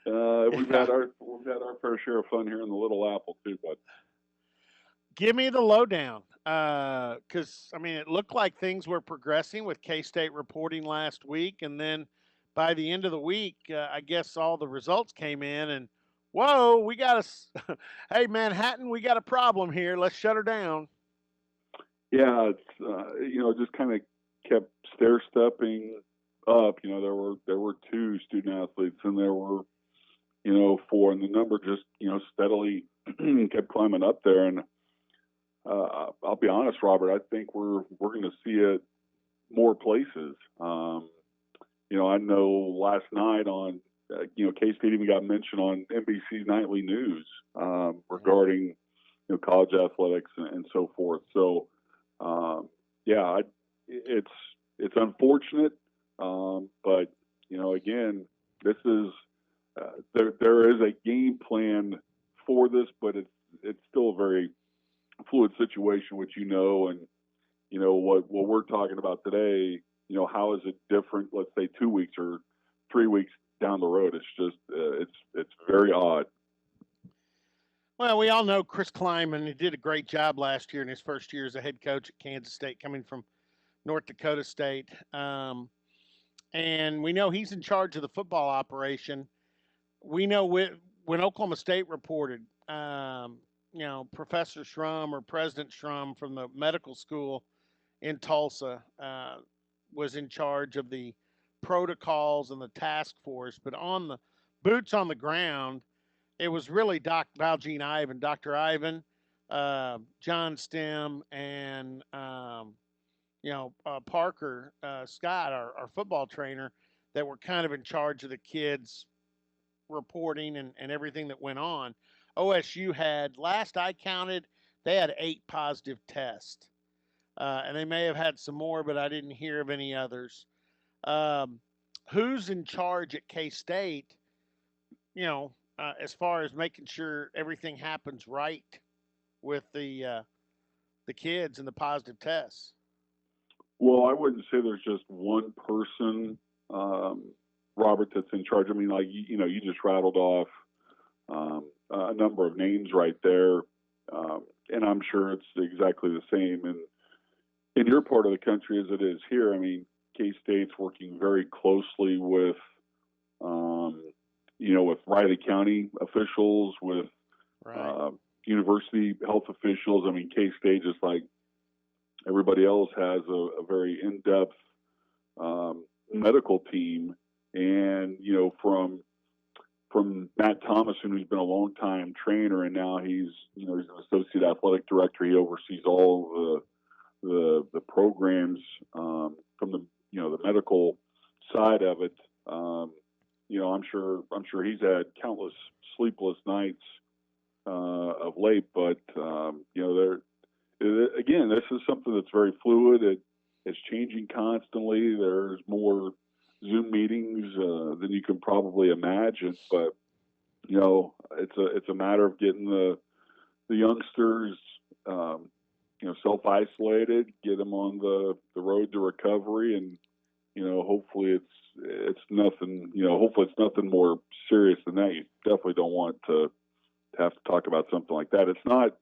We've had our fair share of fun here in the Little Apple too, but Give me the lowdown, because I mean, it looked like things were progressing with K State reporting last week, and then by the end of the week, I guess all the results came in, and whoa, we got a hey Manhattan, we got a problem here. Let's shut her down. yeah, it's just kind of kept stair stepping up. There were two student athletes, and there were four, and the number just steadily kept climbing up there. And I'll be honest, Robert, I think we're going to see it more places. I know last night on K State even got mentioned on NBC's nightly news regarding college athletics and so forth. So yeah, it's unfortunate, but again, this is there is a game plan for this, but it's still a very fluid situation, which and what we're talking about today. How is it different? Let's say 2 weeks or 3 weeks down the road. It's just it's very odd. Well, we all know Chris Kleiman. He did a great job last year in his first year as a head coach at Kansas State, coming from North Dakota State. And we know he's in charge of the football operation. We know when Oklahoma State reported, Professor Shrum or President Shrum from the medical school in Tulsa was in charge of the protocols and the task force. But on the boots on the ground, it was really Dr. Ivan, John Stem, and Parker Scott, our football trainer, that were kind of in charge of the kids reporting and everything that went on. OSU had, last I counted, they had 8 positive tests. And they may have had some more, but I didn't hear of any others. Um, who's in charge at K State, as far as making sure everything happens right with the kids and the positive tests? Well, I wouldn't say there's just one person, Robert, that's in charge. I mean, like you just rattled off a number of names right there, and I'm sure it's exactly the same in your part of the country as it is here. I mean, K State's working very closely with, with Riley County officials, with Right. university health officials. I mean, K State, just like everybody else, has a very in-depth medical team, and from Matt Thomason, who's been a long time trainer, and now he's an associate athletic director. He oversees all the programs from the medical side of it. I'm sure he's had countless sleepless nights of late, but again, this is something that's very fluid. It's changing constantly. There's more Zoom meetings than you can probably imagine, but it's a matter of getting the youngsters self isolated, get them on the road to recovery, and hopefully it's nothing hopefully it's nothing more serious than that. You definitely don't want to have to talk about something like that. It's not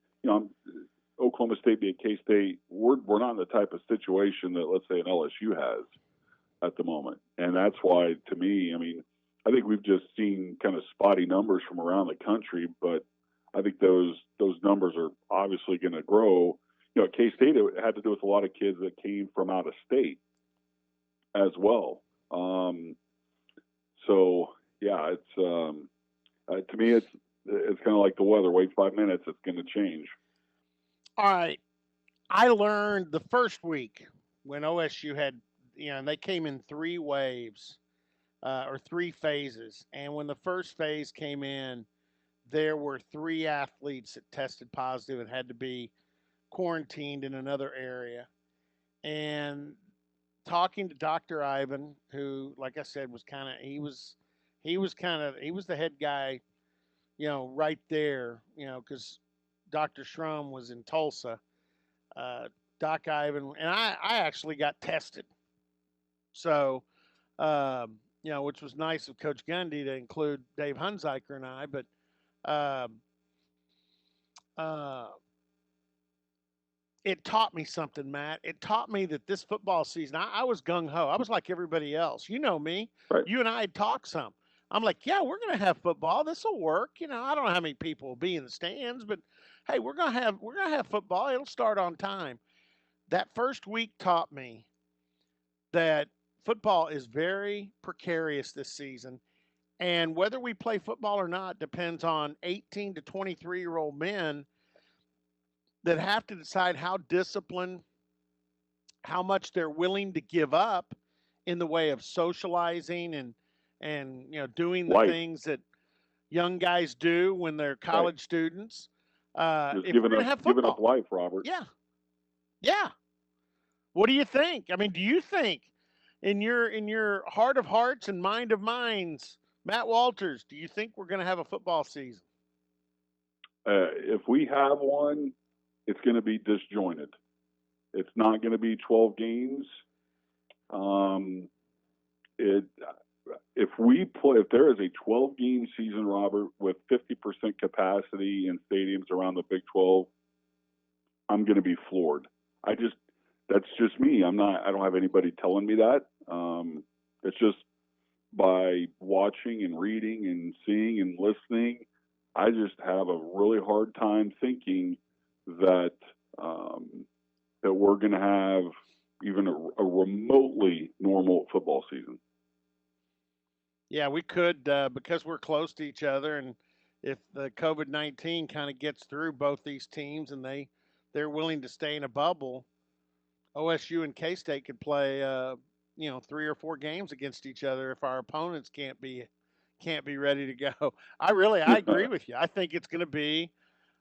Oklahoma State being K State. We're not in the type of situation that, let's say, an LSU has at the moment, and that's why, to me, I mean, I think we've just seen kind of spotty numbers from around the country, but I think those numbers are obviously going to grow. At K State, it had to do with a lot of kids that came from out of state as well. So yeah, it's to me, it's kind of like the weather. Wait 5 minutes, it's going to change. All right. I learned the first week when OSU had, and they came in 3 waves or 3 phases. And when the first phase came in, there were 3 athletes that tested positive and had to be quarantined in another area. And talking to Dr. Ivan, who, like I said, was kind of, he was the head guy, right there, because Dr. Shrum was in Tulsa. Uh, Doc Ivan, and I actually got tested. So, which was nice of Coach Gundy to include Dave Hunziker and I. But uh, uh, it taught me something, Matt. It taught me that this football season, I was gung ho. I was like everybody else. You know me. Right. You and I had talked some. I'm like, yeah, we're gonna have football. This will work. I don't know how many people will be in the stands, but hey, we're gonna have football. It'll start on time. That first week taught me that football is very precarious this season. And whether we play football or not depends on 18 to 23-year-old men that have to decide how disciplined, how much they're willing to give up in the way of socializing and doing the Life. things that young guys do when they're Right. college students. Just If we're giving going up to have giving up football, life, Robert. yeah, yeah. What do you think? I mean, do you think in your heart of hearts and mind of minds, Matt Walters, do you think we're going to have a football season? If we have one, it's going to be disjointed. It's not going to be 12 games. It if there is a 12 game season, Robert, with 50% capacity in stadiums around the Big 12, I'm going to be floored. That's just me. I don't have anybody telling me that. It's just by watching and reading and seeing and listening. I just have a really hard time thinking that that we're going to have even a remotely normal football season. Yeah, we could because we're close to each other, and if the COVID-19 kind of gets through both these teams and they're willing to stay in a bubble, OSU and K State could play 3 or 4 games against each other if our opponents can't be ready to go. I agree with you. I think it's going to be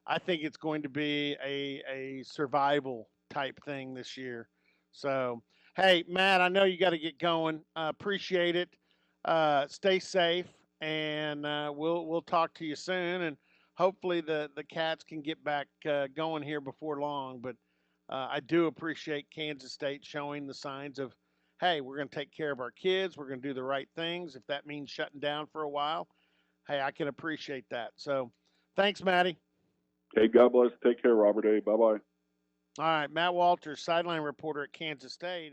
a survival type thing this year. So, hey, Matt, I know you got to get going. Appreciate it. Stay safe, and we'll talk to you soon. And hopefully the Cats can get back going here before long. But I do appreciate Kansas State showing the signs of, hey, we're going to take care of our kids. We're going to do the right things. If that means shutting down for a while, hey, I can appreciate that. So, thanks, Matty. Hey, God bless. Take care, Robert A. Bye bye. All right, Matt Walters, sideline reporter at Kansas State.